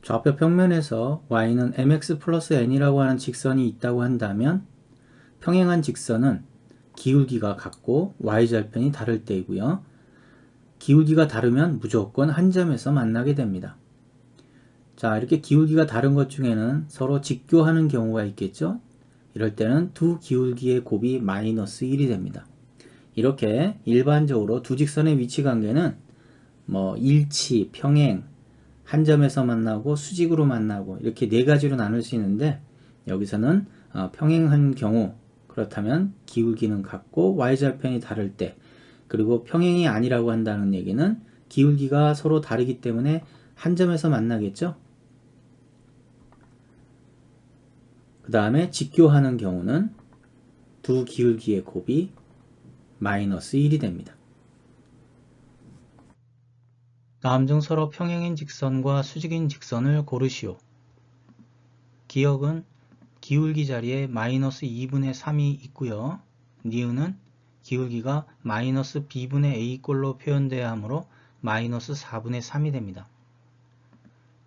좌표 평면에서 y는 mx 플러스 n이라고 하는 직선이 있다고 한다면 평행한 직선은 기울기가 같고 y절편이 다를 때이고요. 기울기가 다르면 무조건 한 점에서 만나게 됩니다. 자, 이렇게 기울기가 다른 것 중에는 서로 직교하는 경우가 있겠죠. 이럴 때는 두 기울기의 곱이 마이너스 1이 됩니다. 이렇게 일반적으로 두 직선의 위치 관계는 일치, 평행, 한 점에서 만나고 수직으로 만나고 이렇게 네 가지로 나눌 수 있는데 여기서는 평행한 경우 그렇다면 기울기는 같고 y절편이 다를 때 그리고 평행이 아니라고 한다는 얘기는 기울기가 서로 다르기 때문에 한 점에서 만나겠죠. 그 다음에 직교하는 경우는 두 기울기의 곱이 마이너스 1이 됩니다. 다음 중 서로 평행인 직선과 수직인 직선을 고르시오. 기역은 기울기 자리에 마이너스 2분의 3이 있고요. 니은은 기울기가 마이너스 b분의 a꼴로 표현되어야 하므로 마이너스 4분의 3이 됩니다.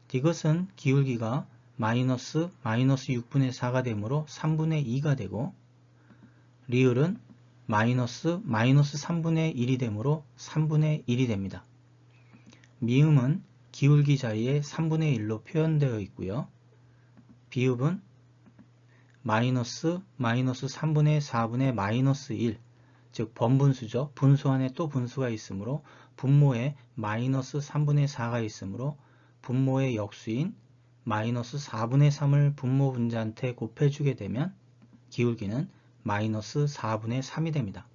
디귿은 기울기가 마이너스 6분의 4가 되므로 3분의 2가 되고 리을은 마이너스 3분의 1이 되므로 3분의 1이 됩니다. 미음은 기울기 자리에 3분의 1로 표현되어 있고요. 비읍은 마이너스 3분의 4분의 마이너스 1, 즉 번분수죠. 분수 안에 또 분수가 있으므로 분모에 마이너스 3분의 4가 있으므로 분모의 역수인 마이너스 4분의 3을 분모 분자한테 곱해주게 되면 기울기는 마이너스 4분의 3이 됩니다.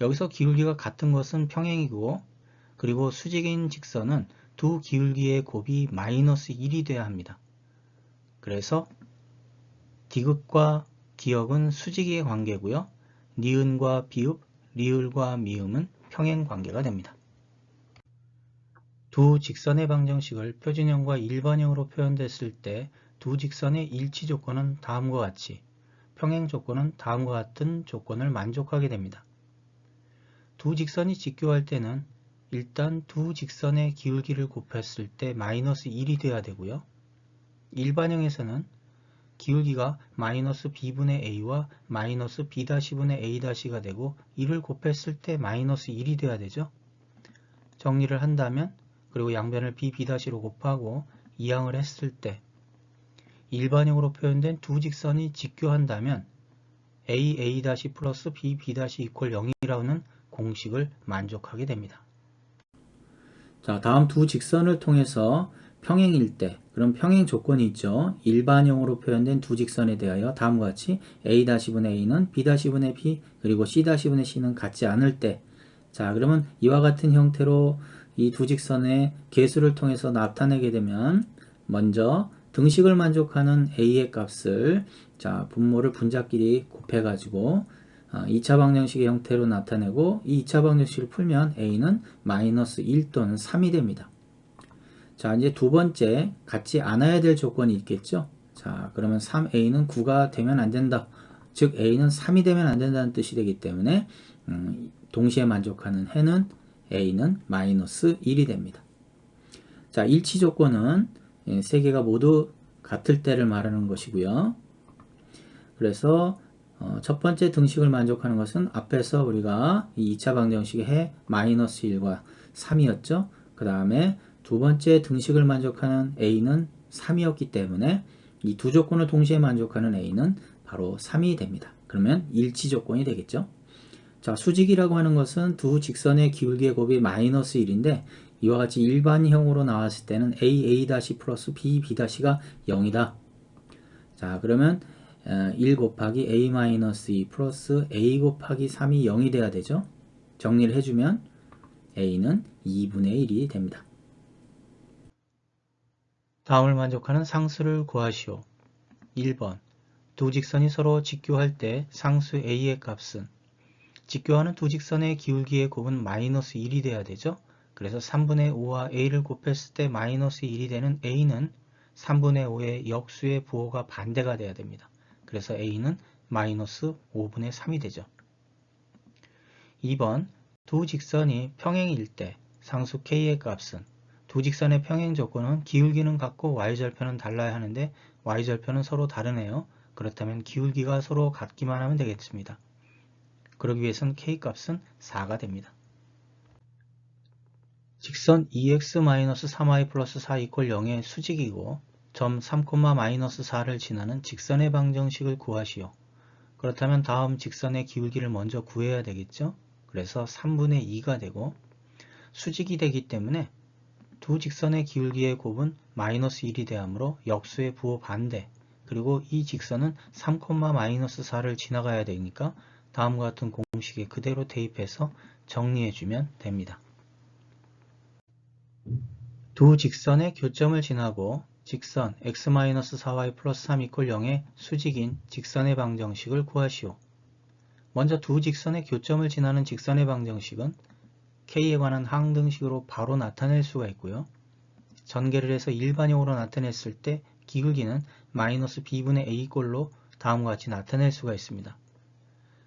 여기서 기울기가 같은 것은 평행이고 그리고 수직인 직선은 두 기울기의 곱이 마이너스 1이 돼야 합니다. 그래서 디귿과 기역은 수직의 관계고요. 니은과 비읍, 리을과 미음은 평행 관계가 됩니다. 두 직선의 방정식을 표준형과 일반형으로 표현됐을 때 두 직선의 일치 조건은 다음과 같이, 평행 조건은 다음과 같은 조건을 만족하게 됩니다. 두 직선이 직교할 때는 일단 두 직선의 기울기를 곱했을 때 마이너스 1이 돼야 되고요. 일반형에서는 기울기가 마이너스 b분의 a와 마이너스 b-분의 a-가 되고 이를 곱했을 때 마이너스 1이 돼야 되죠. 정리를 한다면 그리고 양변을 b-로 곱하고 이항을 했을 때 일반형으로 표현된 두 직선이 직교한다면 a 플러스 b 이퀄 0이라는 공식을 만족하게 됩니다. 자, 다음 두 직선을 통해서 평행일 때, 그럼 평행 조건이 있죠. 일반형으로 표현된 두 직선에 대하여 다음과 같이 a-분의 a는 b-분의 b 그리고 c-분의 c는 같지 않을 때, 자, 그러면 이와 같은 형태로 이 두 직선의 계수를 통해서 나타내게 되면 먼저 등식을 만족하는 a의 값을 자, 분모를 분자끼리 곱해가지고 2차 방정식의 형태로 나타내고 이 2차 방정식을 풀면 a는 마이너스 1 또는 3이 됩니다. 자, 이제 두 번째 같지 않아야 될 조건이 있겠죠. 자, 그러면 3a는 9가 되면 안 된다. 즉 a는 3이 되면 안 된다는 뜻이 되기 때문에 동시에 만족하는 해는 a는 마이너스 1이 됩니다. 자, 일치 조건은 세 개가 모두 같을 때를 말하는 것이고요. 그래서 첫 번째 등식을 만족하는 것은 앞에서 우리가 이 2차 방정식의 해 마이너스 1과 3이었죠. 그 다음에 두 번째 등식을 만족하는 a는 3이었기 때문에 이 두 조건을 동시에 만족하는 a는 바로 3이 됩니다. 그러면 일치 조건이 되겠죠. 자, 수직이라고 하는 것은 두 직선의 기울기의 곱이 마이너스 1인데 이와 같이 일반형으로 나왔을 때는 a 플러스 b가 0이다. 자, 그러면 1 곱하기 a-2 플러스 a 곱하기 3이 0이 돼야 되죠. 정리를 해주면 a는 2분의 1이 됩니다. 다음을 만족하는 상수를 구하시오. 1번 두 직선이 서로 직교할 때 상수 a의 값은 직교하는 두 직선의 기울기의 곱은 마이너스 1이 돼야 되죠. 그래서 3분의 5와 a를 곱했을 때 마이너스 1이 되는 a는 3분의 5의 역수의 부호가 반대가 돼야 됩니다. 그래서 a는 마이너스 5분의 3이 되죠. 2번 두 직선이 평행일 때 상수 k의 값은 두 직선의 평행 조건은 기울기는 같고 y절편은 달라야 하는데 y절편은 서로 다르네요. 그렇다면 기울기가 서로 같기만 하면 되겠습니다. 그러기 위해서는 k값은 4가 됩니다. 직선 2x-3y 플러스 4 이퀄 0의 수직이고 점 3,-4를 지나는 직선의 방정식을 구하시오. 그렇다면 다음 직선의 기울기를 먼저 구해야 되겠죠? 그래서 3분의 2가 되고 수직이 되기 때문에 두 직선의 기울기의 곱은 마이너스 1이 되므로 역수의 부호 반대, 그리고 이 직선은 3,-4를 지나가야 되니까 다음과 같은 공식에 그대로 대입해서 정리해주면 됩니다. 두 직선의 교점을 지나고 직선 x-4y 플러스 3 이퀄 0의 수직인 직선의 방정식을 구하시오. 먼저 두 직선의 교점을 지나는 직선의 방정식은 k에 관한 항등식으로 바로 나타낼 수가 있고요. 전개를 해서 일반형으로 나타냈을 때 기울기는 마이너스 b분의 a꼴로 다음과 같이 나타낼 수가 있습니다.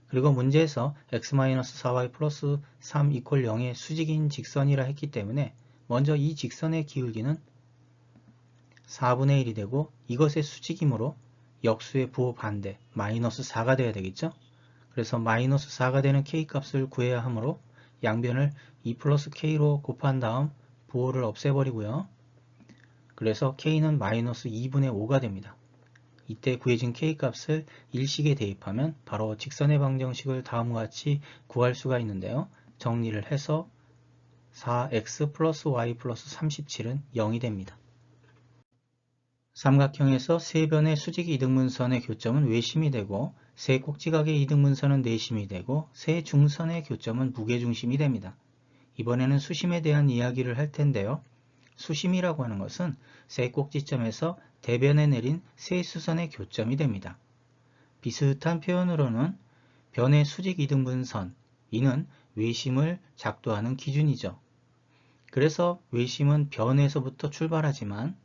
그리고 문제에서 x-4y 플러스 3 이퀄 0의 수직인 직선이라 했기 때문에 먼저 이 직선의 기울기는 4분의 1이 되고 이것의 수직이므로 역수의 부호 반대 마이너스 4가 돼야 되겠죠. 그래서 마이너스 4가 되는 k값을 구해야 하므로 양변을 2 플러스 k로 곱한 다음 부호를 없애버리고요. 그래서 k는 마이너스 2분의 5가 됩니다. 이때 구해진 k값을 일식에 대입하면 바로 직선의 방정식을 다음과 같이 구할 수가 있는데요. 정리를 해서 4x 플러스 y 플러스 37은 0이 됩니다. 삼각형에서 세 변의 수직 이등분선의 교점은 외심이 되고 세 꼭지각의 이등분선은 내심이 되고 세 중선의 교점은 무게중심이 됩니다. 이번에는 수심에 대한 이야기를 할 텐데요. 수심이라고 하는 것은 세 꼭지점에서 대변에 내린 세 수선의 교점이 됩니다. 비슷한 표현으로는 변의 수직 이등분선, 이는 외심을 작도하는 기준이죠. 그래서 외심은 변에서부터 출발하지만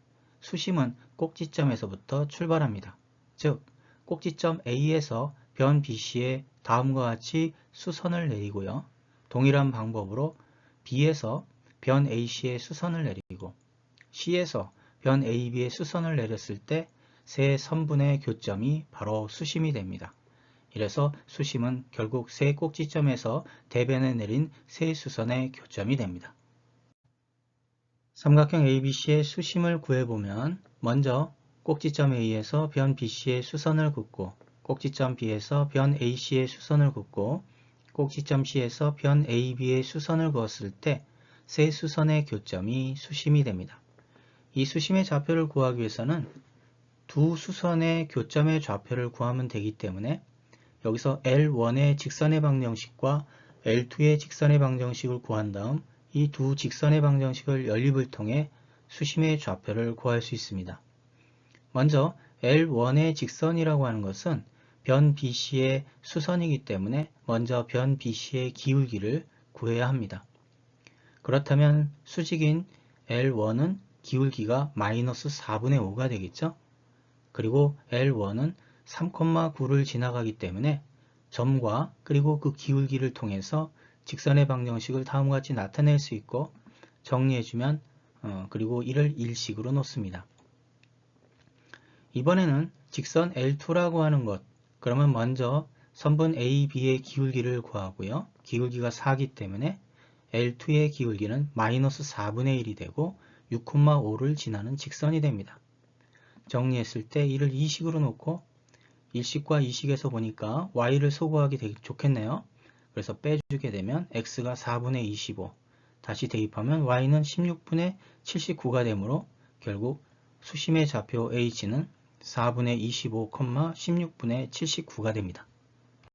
수심은 꼭지점에서부터 출발합니다. 즉, 꼭지점 A에서 변 BC에 다음과 같이 수선을 내리고요. 동일한 방법으로 B에서 변 AC에 수선을 내리고 C에서 변 AB에 수선을 내렸을 때 세 선분의 교점이 바로 수심이 됩니다. 이래서 수심은 결국 세 꼭지점에서 대변에 내린 세 수선의 교점이 됩니다. 삼각형 ABC의 수심을 구해보면 먼저 꼭지점 A에서 변 BC의 수선을 긋고 꼭지점 B에서 변 AC의 수선을 긋고 꼭지점 C에서 변 AB의 수선을 그었을 때 세 수선의 교점이 수심이 됩니다. 이 수심의 좌표를 구하기 위해서는 두 수선의 교점의 좌표를 구하면 되기 때문에 여기서 L1의 직선의 방정식과 L2의 직선의 방정식을 구한 다음 이 두 직선의 방정식을 연립을 통해 수심의 좌표를 구할 수 있습니다. 먼저 L1의 직선이라고 하는 것은 변 BC의 수선이기 때문에 먼저 변 BC의 기울기를 구해야 합니다. 그렇다면 수직인 L1은 기울기가 마이너스 4분의 5가 되겠죠? 그리고 L1은 3,9를 지나가기 때문에 점과 그리고 그 기울기를 통해서 직선의 방정식을 다음과 같이 나타낼 수 있고 정리해주면 그리고 이를 일식으로 놓습니다. 이번에는 직선 L2라고 하는 것, 그러면 먼저 선분 AB의 기울기를 구하고요. 기울기가 4기 때문에 L2의 기울기는 마이너스 4분의 1이 되고 6,5를 지나는 직선이 됩니다. 정리했을 때 이를 이식으로 놓고 일식과 이식에서 보니까 y를 소거하기 되게 좋겠네요. 그래서 빼주게 되면 x가 4분의 25, 다시 대입하면 y는 16분의 79가 되므로 결국 수심의 좌표 h는 4분의 25, 16분의 79가 됩니다.